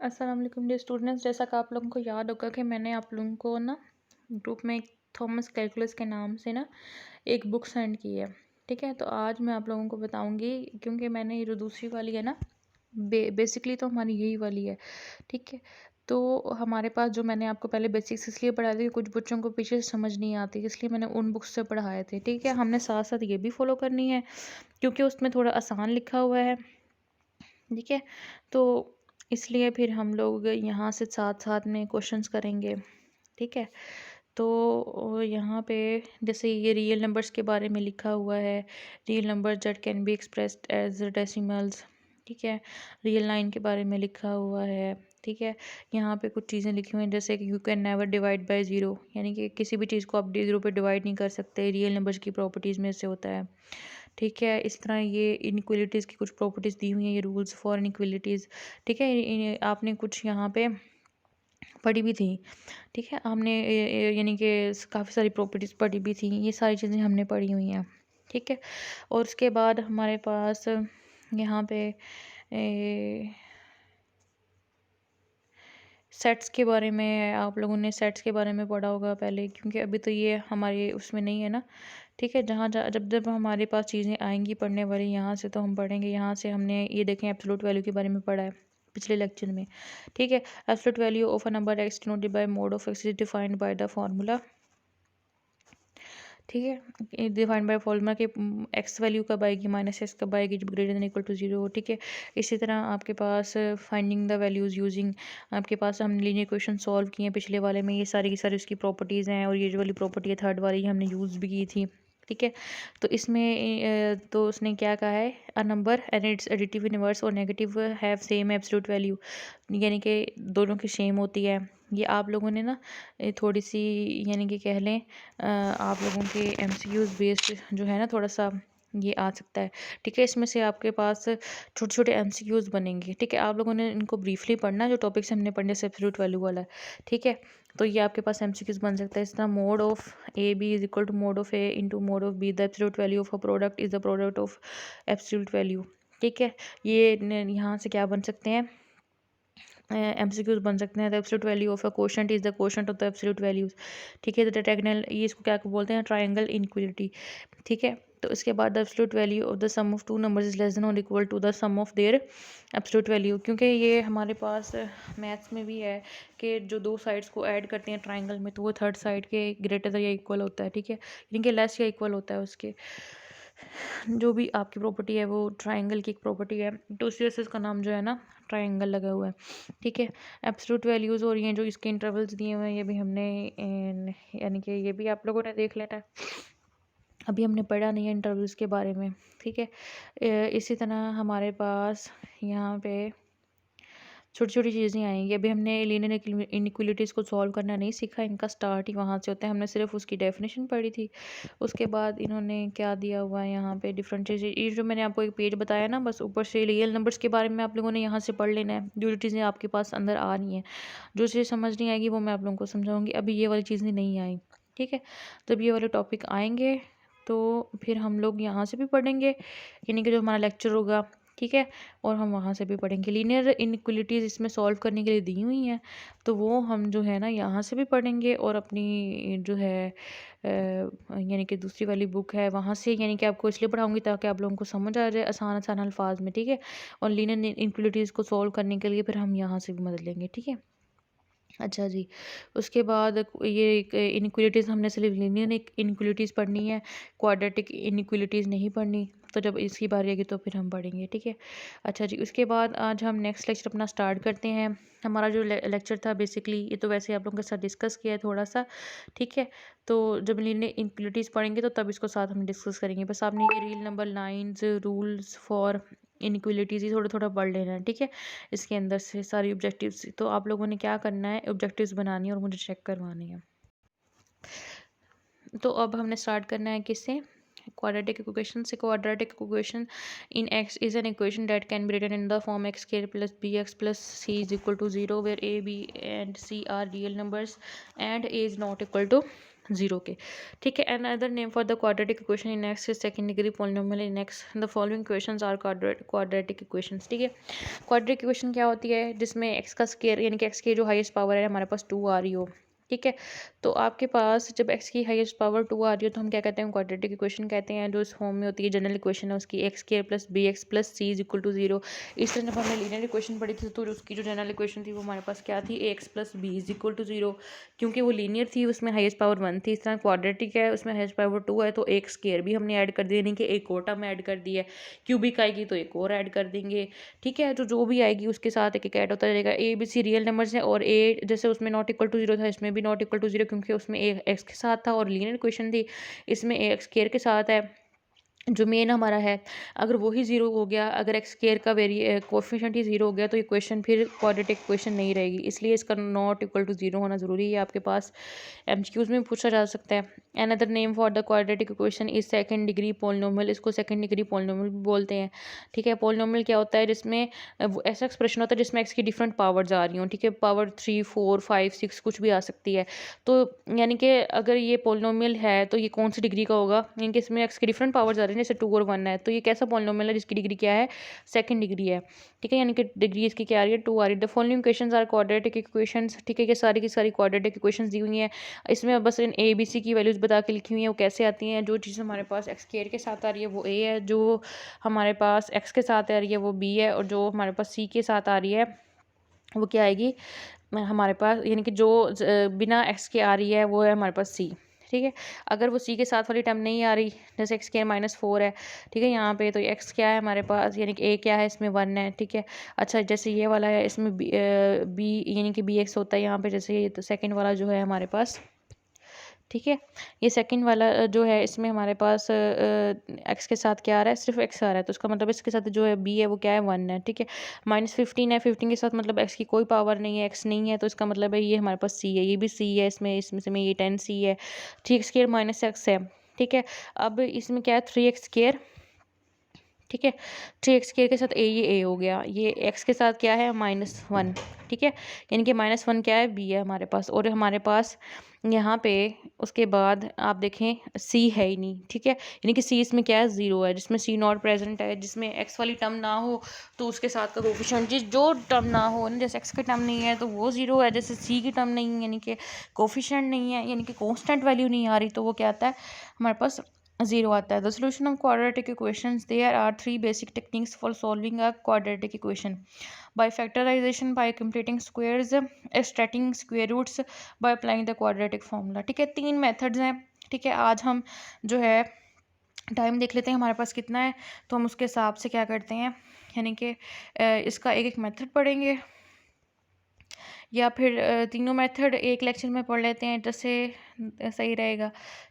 अस्सलाम वालेकुम dear students. जैसा कि आप लोगों को याद होगा कि मैंने आप लोगों को ना ग्रुप में एक थॉमस कैलकुलस के नाम से ना एक बुक सेंड की है। ठीक है, तो आज मैं आप लोगों को बताऊंगी, क्योंकि मैंने ये जो दूसरी वाली है ना, बेसिकली तो हमारी यही वाली है। ठीक है, तो हमारे पास जो मैंने आपको पहले बेसिक्स इसलिए पढ़ाए थे कि कुछ बच्चों को पीछे से समझ नहीं आती, इसलिए मैंने उन बुक्स से पढ़ाए थे। ठीक है, हमने साथ साथ ये भी फॉलो करनी है क्योंकि उसमें थोड़ा आसान लिखा हुआ है। ठीक है, तो इसलिए फिर हम लोग यहाँ से साथ साथ में क्वेश्चंस करेंगे। ठीक है, तो यहाँ पे जैसे ये रियल नंबर्स के बारे में लिखा हुआ है। Real numbers that can be expressed as decimals. ठीक है, रियल लाइन के बारे में लिखा हुआ है। ठीक है, यहाँ पे कुछ चीज़ें लिखी हुई हैं जैसे कि you can never divide by zero, यानी कि किसी भी चीज़ को आप ज़ीरो पे डिवाइड नहीं कर सकते, रियल नंबर्स की प्रॉपर्टीज़ में से होता है। ठीक है, इस तरह ये इनइक्वलिटीज़ की कुछ प्रॉपर्टीज़ दी हुई हैं, ये रूल्स फॉर इनइक्वलिटीज़। ठीक है, आपने कुछ यहाँ पे पढ़ी भी थी। ठीक है, हमने यानी कि काफ़ी सारी प्रॉपर्टीज़ पढ़ी भी थी, ये सारी चीज़ें हमने पढ़ी हुई हैं। ठीक है, और उसके बाद हमारे पास यहाँ पे सेट्स के बारे में, आप लोगों ने सेट्स के बारे में पढ़ा होगा पहले, क्योंकि अभी तो ये हमारे उसमें नहीं है ना। ठीक है, जहाँ जहाँ जब जब हमारे पास चीज़ें आएंगी पढ़ने वाली, यहाँ से तो हम पढ़ेंगे। यहाँ से हमने ये देखें एब्सोल्यूट वैल्यू के बारे में पढ़ा है पिछले लेक्चर में। ठीक है, absolute value of a number x denoted by mod of x is defined by the formula. ठीक है, डिफाइंड बाय फॉर्मूला के एक्स वैल्यू कब आएगी, माइनस एक्स कब आएगी, जब greater than equal to zero. ठीक है, इसी तरह आपके पास फाइंडिंग द वैल्यूज़ यूजिंग, आपके पास हम लीनियर क्वेश्चन सॉल्व किए हैं पिछले वाले में, ये सारी की सारी उसकी प्रॉपर्टीज़ हैं, और ये जो वाली प्रॉपर्टी है थर्ड वाली हमने यूज़ भी की थी। ठीक है, तो इसमें तो उसने क्या कहा है, a number and its additive inverse और negative have same absolute value, यानी कि दोनों की सेम होती है। ये आप लोगों ने ना थोड़ी सी, यानी कि कह लें आप लोगों के एमसीक्यूज़ बेस्ड जो है ना, थोड़ा सा ये आ सकता है। ठीक है, इसमें से आपके पास छोटे छोटे एमसीक्यूज़ बनेंगे। ठीक है, आप लोगों ने इनको ब्रीफली पढ़ना है, जो टॉपिक्स हमने पढ़ने से एब्सोल्यूट वैल्यू वाला है। ठीक है, तो ये आपके पास एमसीक्यूज़ बन सकता है इस तरह, mod of a B is equal to mod of a into mod of b, the absolute value of a product is the product of absolute value. ठीक है, ये यहाँ से क्या बन सकते हैं, एमसीक्यूज बन सकते हैं। The absolute value of a quotient is the quotient of the absolute values. ठीक है, द डायगोनल, ये इसको क्या बोलते हैं, ट्रायंगल इनइक्वालिटी। ठीक है, तो इसके बाद the absolute value of the sum of two numbers is less than और equal to the sum of their absolute value, क्योंकि ये हमारे पास मैथ्स में भी है कि जो दो साइड्स को ऐड करते हैं ट्राइंगल में, तो वो थर्ड साइड के ग्रेटर या इक्वल होता है। ठीक है, यानी कि लेस या इक्वल होता है उसके, जो भी आपकी प्रॉपर्टी है वो ट्रायंगल की एक प्रॉपर्टी है, तो उस वजह से इसका नाम जो है ना ट्रायंगल लगा हुआ है। ठीक है, एब्सोल्यूट वैल्यूज़ और ये जो इसके इंटरवल्स दिए हुए हैं, ये भी हमने यानी कि ये भी आप लोगों ने देख लेना है, अभी हमने पढ़ा नहीं है इंटरवल्स के बारे में। ठीक है, इसी तरह हमारे पास यहाँ पे छोटी छोटी चीज़ें आएंगी। अभी हमने लीनियर इनइक्वलिटीज़ को सॉल्व करना नहीं सीखा, इनका स्टार्ट ही वहाँ से होता है, हमने सिर्फ उसकी डेफिनेशन पढ़ी थी। उसके बाद इन्होंने क्या दिया हुआ है यहाँ पे, डिफरेंट चीज़ें, ये जो मैंने आपको एक पेज बताया ना, बस ऊपर से रियल नंबर्स के बारे में आप लोगों ने यहाँ से पढ़ लेना है। जो जो चीज़ें आपके पास अंदर आ रही हैं, जो चीज़ें समझ नहीं आएगी वो मैं आप लोगों को समझाऊँगी, अभी ये वाली चीज़ें नहीं आई। ठीक है, जब ये वाले टॉपिक आएंगे तो फिर हम लोग यहाँ से भी पढ़ेंगे, यानी कि जो हमारा लेक्चर होगा। ठीक है, और हम वहाँ से भी पढ़ेंगे। लीनियर इनइक्वलिटीज़ इसमें सॉल्व करने के लिए दी हुई हैं, तो वो हम जो है ना यहाँ से भी पढ़ेंगे, और अपनी जो है यानी कि दूसरी वाली बुक है वहाँ से, यानी कि आपको इसलिए पढ़ाऊँगी ताकि आप लोगों को समझ आ जाए आसान आसान अल्फाज में। ठीक है, और लीनियर इनइक्वलिटीज़ को सॉल्व करने के लिए फिर हम यहाँ से भी मदद लेंगे। ठीक है, अच्छा जी, उसके बाद ये इनइक्वलिटीज़ हमने सिर्फ लीनियर इनइक्वलिटीज़ पढ़नी है, क्वाड्रेटिक इनइक्वलिटीज़ नहीं पढ़नी, तो जब इसकी बारी आएगी तो फिर हम पढ़ेंगे। ठीक है, अच्छा जी, उसके बाद आज हम नेक्स्ट लेक्चर अपना स्टार्ट करते हैं। हमारा जो लेक्चर था बेसिकली, ये तो वैसे आप लोगों के साथ डिस्कस किया है थोड़ा सा। ठीक है, तो जब लीनियर इनइक्वलिटीज़ पढ़ेंगे तो तब इसको साथ हम डिस्कस करेंगे। बस आपने ये real number lines, rules for inequalities ही थोड़ा थोड़ा पढ़ लेना है। ठीक है, इसके अंदर से सारी ऑब्जेक्टिव्स, तो आप लोगों ने क्या करना है, ऑब्जेक्टिव्स बनानी है और मुझे चेक करवानी है। तो अब हमने स्टार्ट करना है किससे, क्वाड्रेटिक इक्वेशन से। Quadratic equation in x is an equation that can be written in the form x square plus b x plus c is equal to zero, where a b and c are real numbers and a is not equal to zero के। ठीक है, and other name for the quadratic equation in x is second degree polynomial in x, the following equations are quadratic equations. ठीक है, quadratic equation क्या होती है, जिसमें x का स्केयर यानी कि एक्स की जो हाईएस्ट पावर है हमारे पास 2 आ रही हो। ठीक है, तो आपके पास जब एक्स की हाईएस्ट पावर 2 आ रही हो तो हम क्या कहते हैं, क्वाड्रेटिक इक्वेशन कहते हैं। जो इस फॉर्म में होती है जनरल इक्वेशन है उसकी, x square plus b x plus c is equal to zero. इस तरह जब हमने लीनियर इक्वेशन पढ़ी थी तो उसकी जो जनरल इक्वेशन थी वो हमारे पास क्या थी, a x plus b is equal to zero, क्योंकि वो लीनियर थी उसमें हाईएस्ट पावर 1 थी। इस तरह क्वाड्रेटिक है उसमें हाईएस्ट पावर 2 है, तो एक स्केयर भी हमने ऐड कर दिया, यानी कि एक और टर्म ऐड कर दिया है। क्यूबिक आएगी तो एक और ऐड कर देंगे। ठीक है, तो जो भी आएगी उसके साथ एक एक ऐड होता रहेगा। A b c real numbers हैं, और ए जैसे उसमें नॉट इक्वल टू जीरो था इसमें भी नॉट इक्वल टू जीरो, क्योंकि उसमें ए एक्स के साथ था और लीनियर इक्वेशन थी, इसमें ए एक्स स्केयर के साथ है जो मेन हमारा है। अगर वही ज़ीरो हो गया, अगर एक्स स्केयर का कोफिशिएंट ही ज़ीरो हो गया तो इक्वेशन फिर क्वाड्रेटिक इक्वेशन नहीं रहेगी, इसलिए इसका नॉट इक्वल टू ज़ीरो होना ज़रूरी है। आपके पास एमसीक्यूज में पूछा जा सकता है। Another name for the quadratic equation is second degree polynomial, इसको सेकंड डिग्री पॉलिनोमियल भी बोलते हैं। ठीक है, पॉलिनोमियल क्या होता है, जिसमें ऐसा एक्सप्रेशन होता है जिसमें एक्स की डिफरेंट पावर्स आ रही हों। ठीक है, पावर 3 4 5 6 कुछ भी आ सकती है। तो यानी कि अगर ये पॉलिनोमियल है तो ये कौन सी डिग्री का होगा, यानी कि इसमें एक्स की डिफरेंट पावर्स आ रही हैं, जैसे 2 और 1 है, तो ये कैसा पॉलिनोमियल है जिसकी डिग्री क्या है, सेकंड डिग्री है। ठीक है, यानी कि डिग्री इसकी क्या आ रही है, 2 आ रही है। The following equations are quadratic equations. ठीक है, ये सारी की सारी क्वाड्रेटिक इक्वेशंस दी हुई हैं। इसमें बस इन ए बी सी की वैल्यूज़ बता के लिखी हुई हैं, वो कैसे आती हैं। जो चीज़ हमारे पास एक्स स्क्वायर के साथ आ रही है वो ए है, जो हमारे पास एक्स के साथ आ रही है वो बी है, और जो हमारे पास सी के साथ आ रही है वो क्या आएगी हमारे पास, यानी कि जो बिना एक्स के आ रही है वो है हमारे पास सी। ठीक है, अगर वो सी के साथ वाली टर्म नहीं आ रही, जैसे एक्स के -4 है, ठीक है, यहाँ पे तो एक्स क्या है हमारे पास, यानी कि ए क्या है इसमें 1 है। ठीक है, अच्छा जैसे ये वाला है इसमें बी यानी कि बी एक्स होता है यहाँ पे, जैसे ये तो सेकेंड वाला जो है हमारे पास। ठीक है, ये सेकंड वाला जो है इसमें हमारे पास एक्स के साथ क्या आ रहा है, सिर्फ एक्स आ रहा है, तो इसका मतलब इसके साथ जो है बी है वो क्या है 1 है। ठीक है, -15 है, 15 के साथ मतलब एक्स की कोई पावर नहीं है, एक्स नहीं है, तो इसका मतलब है ये हमारे पास सी है, ये भी सी है, इसमें से में ये 10 सी है। 3x² -x है। ठीक है, अब इसमें क्या है 3x²। ठीक है, 3x² के साथ ये ए हो गया, ये एक्स के साथ क्या है -1। ठीक है, यानी कि -1 क्या है, बी है हमारे पास, और हमारे पास यहाँ पे उसके बाद आप देखें सी है ही नहीं। ठीक है, यानी कि सी इसमें क्या है, ज़ीरो है, जिसमें सी नॉट प्रेजेंट है, जिसमें एक्स वाली टर्म ना हो तो उसके साथ का कोफिशिएंट जो टर्म ना हो ना, जैसे एक्स की टर्म नहीं है तो वो ज़ीरो है, जैसे सी की टर्म नहीं है यानी कि कोफिशिएंट नहीं है, यानी कि कांस्टेंट वैल्यू नहीं आ रही, तो वो क्या आता है हमारे पास, ज़ीरो आता है। The solution of quadratic equations, there are 3 basic techniques for solving a quadratic equation: by factorization, by completing squares, extracting square roots, by applying the quadratic formula। ठीक है, 3 मेथड्स हैं। ठीक है, आज हम जो है टाइम देख लेते हैं हमारे पास कितना है, तो हम उसके हिसाब से क्या करते हैं, यानी कि इसका एक एक मेथड पढ़ेंगे, या फिर तीनों मेथड एक लेक्चर में पढ़ लेते हैं, जैसे सही रहेगा।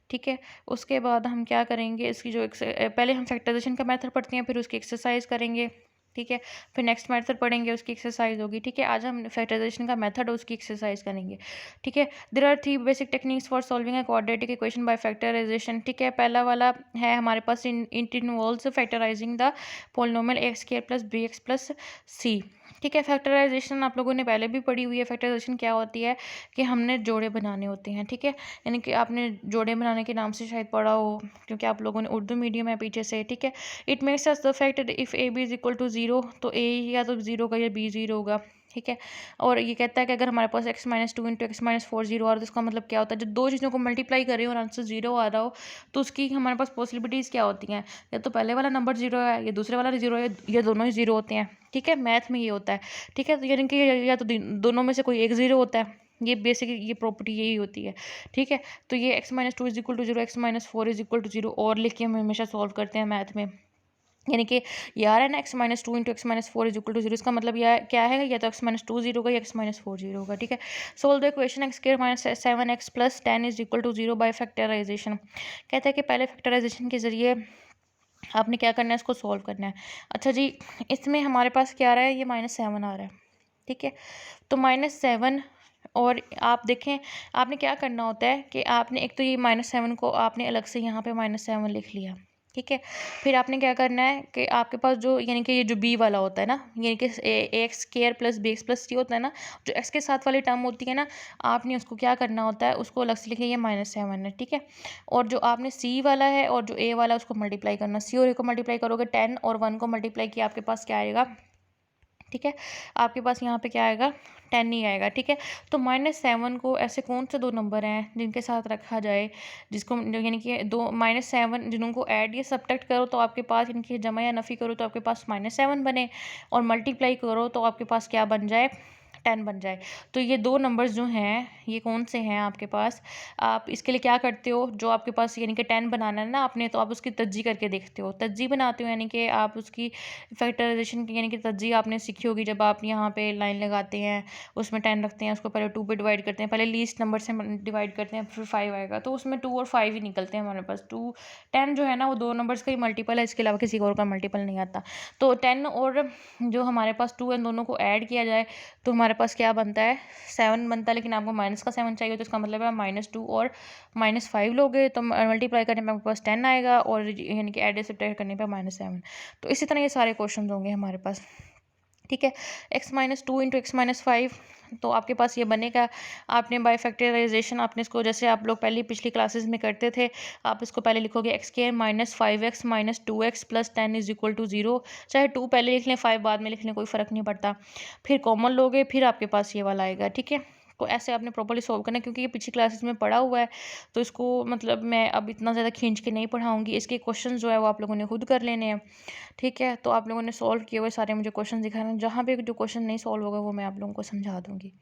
ठीक है, उसके बाद हम क्या करेंगे, इसकी जो पहले हम फैक्टराइजेशन का मेथड पढ़ते हैं, फिर उसकी एक्सरसाइज करेंगे। ठीक है, फिर नेक्स्ट मेथड पढ़ेंगे, उसकी एक्सरसाइज होगी। ठीक है, आज हम फैक्टराइजेशन का मेथड उसकी एक्सरसाइज करेंगे। ठीक है, there are 3 basic techniques for solving a quadratic equation by factorization. ठीक है, पहला वाला है हमारे पास it involves factorizing the polynomial x square plus b x plus c. ठीक है, फैक्टराइजेशन आप लोगों ने पहले भी पढ़ी हुई है। फैक्टराइजेशन क्या होती है कि हमने जोड़े बनाने होते हैं। ठीक है, यानी कि आपने जोड़े बनाने के नाम से शायद पढ़ा हो, क्योंकि आप लोगों ने उर्दू मीडियम है पीछे से। ठीक है, it makes us the fact if A B is equal to zero, तो ए या तो ज़ीरो होगा या बी ज़ीरो होगा। ठीक है, और ये कहता है कि अगर हमारे पास x-2 इंटू x-4 ज़ीरो आ रहा है, तो इसका मतलब क्या होता है, जब दो चीज़ों को मल्टीप्लाई कर रहे हो और आंसर ज़ीरो आ रहा हो, तो उसकी हमारे पास पॉसिबिलिटीज़ क्या होती हैं, या तो पहले वाला नंबर ज़ीरो है, या दूसरे वाला ज़ीरो है, या दोनों ही ज़ीरो होते हैं। ठीक है, मैथ में ये होता है। ठीक है, तो यानी कि या तो दोनों में से कोई एक ज़ीरो होता है, ये बेसिक ये प्रॉपर्टी यही होती है। ठीक है, तो ये x-2 is equal to zero, x-4 is equal to zero, और लिख के हम हमेशा सॉल्व करते हैं मैथ में। यानी कि यार है ना, x-2 into x-4 is equal to zero, इसका मतलब यह क्या है, या तो x-2 जीरो होगा या x-4 जीरो होगा। ठीक है, solve the equation x square minus 7x plus 10 is equal to zero by factorization. कहता है कि पहले फैक्टराइजेशन के जरिए आपने क्या करना है, इसको सॉल्व करना है। अच्छा जी, इसमें हमारे पास क्या आ रहा है, ये -7 आ रहा है। ठीक है, तो -7, और आप देखें आपने क्या करना होता है कि आपने एक तो ये -7 को आपने अलग से यहाँ पे -7 लिख लिया। ठीक है। फिर आपने क्या करना है कि आपके पास जो यानी कि ये जो बी वाला होता है ना, यानी कि a x square plus b x plus c होता है ना, जो एक्स के साथ वाली टर्म होती है ना, आपने उसको क्या करना होता है, उसको अलग से लिखिए, ये -7 है, ठीक है। और जो आपने सी वाला है और जो ए वाला है उसको मल्टीप्लाई करना, सी और ए को मल्टीप्लाई करोगे 10 और 1 को मल्टीप्लाई किया आपके पास क्या आएगा, ठीक है। आपके पास यहाँ पे क्या आएगा, 10 ही आएगा, ठीक है। तो -7 को ऐसे कौन से दो नंबर हैं जिनके साथ रखा जाए, जिसको यानी कि दो -7 जिनको ऐड या सब्ट्रैक्ट करो तो आपके पास, इनकी जमा या नफ़ी करो तो आपके पास -7 बने, और मल्टीप्लाई करो तो आपके पास क्या बन जाए, 10 बन जाए। तो ये दो नंबर्स जो हैं ये कौन से हैं आपके पास, आप इसके लिए क्या करते हो, जो आपके पास यानी कि 10 बनाना है ना आपने, तो आप उसकी तज्जी करके देखते हो, तज्जी बनाते हो, यानी कि आप उसकी फैक्टराइजेशन की यानी कि तज्जी आपने सीखी होगी, जब आप यहाँ पे लाइन लगाते हैं उसमें 10 रखते हैं, उसको पहले 2 पे डिवाइड करते हैं, पहले लीस्ट नंबर से डिवाइड करते हैं, फिर 5 आएगा, तो उसमें 2 और 5 ही निकलते हैं हमारे पास। 10 जो है ना वो दो नंबर्स का ही मल्टीपल है, इसके अलावा किसी और का मल्टीपल नहीं आता। तो 10 और जो हमारे पास 2 इन दोनों को ऐड किया जाए तो हमारे पास क्या बनता है, 7 बनता है, लेकिन आपको माइनस का 7 चाहिए, तो इसका मतलब है -2 और -5 लोगे तो मल्टीप्लाई करने पे आपके पास 10 आएगा, और यानी कि एड सब्ट्रैक्ट करने पे -7। तो इसी तरह ये सारे क्वेश्चन होंगे हमारे पास, ठीक है। x-2 इंटू x-5, तो आपके पास ये बनेगा। आपने बाय फैक्टराइजेशन आपने इसको, जैसे आप लोग पहले पिछली क्लासेस में करते थे, आप इसको पहले लिखोगे x² -5x -2x plus 10 is equal to 0। चाहे 2 पहले लिख लें 5 बाद में लिख लें, कोई फ़र्क नहीं पड़ता। फिर कॉमन लोगे, फिर आपके पास ये वाला आएगा, ठीक है। तो ऐसे आपने प्रॉपर्ली सॉल्व करना है, क्योंकि ये पिछली क्लासेस में पढ़ा हुआ है, तो इसको मतलब मैं अब इतना ज़्यादा खींच के नहीं पढ़ाऊँगी। इसके क्वेश्चन जो है वो आप लोगों ने खुद कर लेने हैं, ठीक है। तो आप लोगों ने सॉल्व किए हुए सारे मुझे क्वेश्चन दिखाने हैं, जहाँ पे जो क्वेश्चन नहीं सॉल्व होगा वो मैं आप लोगों को समझा दूँगी।